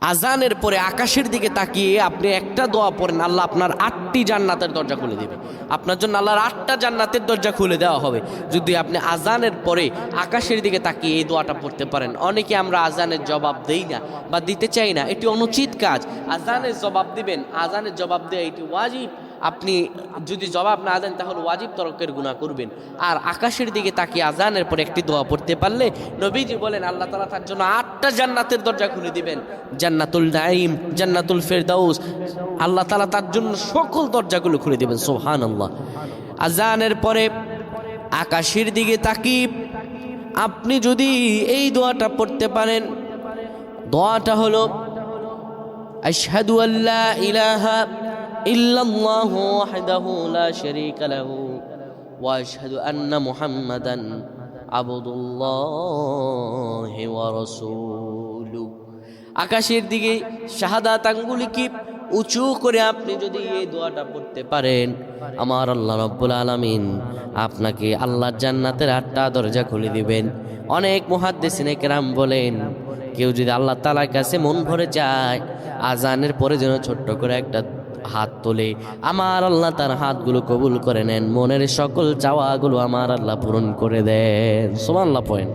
আজানের পরে আকাশের দিকে তাকিয়ে আপনি একটা দোয়া পড়েন, আল্লাহ আপনার 8টি জান্নাতের দরজা খুলে দেবে। আপনার জন্য আল্লাহর 8টা জান্নাতের দরজা খুলে দেওয়া হবে যদি আপনি আজানের পরে আকাশের দিকে তাকিয়ে এই দোয়াটা পড়তে পারেন। অনেকে আমরা আজানের জবাব দেই না বা দিতে চাই না, এটি অনুচিত কাজ। আজানের জবাব দিবেন, আজানের জবাব দেওয়া এটি ওয়াজিব। আপনি যদি জবাব না দেন তাহলে ওয়াজিব তরকের গুনাহ করবেন। আর আকাশের দিকে তাকিয়ে আজানের পরে একটি দোয়া পড়তে পারলে নবীজি বলেন আল্লাহ তাআলা তার জন্য 8টা জান্নাতের দরজা খুলে দিবেন। জান্নাতুল নাঈম, জান্নাতুল ফেরদাউস, আল্লাহ তাআলা তার জন্য সকল দরজাগুলো খুলে দিবেন। সুবহানাল্লাহ। আজানের পরে আকাশের দিকে তাকিয়ে আপনি যদি এই দোয়াটা পড়তে পারেন, দোয়াটা হলো আশহাদু আল্লা ইলাহা ইল্লাল্লাহু ওয়াহদাহু লা শারীকা লাহু ওয়া আশহাদু আন্না মুহাম্মাদান আবদুল্লাহি ওয়া রাসূলুহু। আকাশের দিকে শাহাদাত আঙ্গুলিকে উঁচু করে আপনি যদি এই দোয়াটা পড়তে পারেন, আমার আল্লাহ রাব্বুল আলামিন আপনাকে আল্লাহর জান্নাতের 8টা দরজা খুলে দিবেন। অনেক মুহাদ্দিসিনে কেরাম বলেন, কেউ যদি আল্লাহ তাআলার কাছে মন ভরে চায়, আজানের পরে যেন ছোট্ট করে একটা হাত তোলে, আমার আল্লাহ তার হাতগুলো কবুল করে নেন, মনের সকল চাওয়াগুলো আমার আল্লাহ পূরণ করে দেন। সুবহানাল্লাহ পয়েন্ট।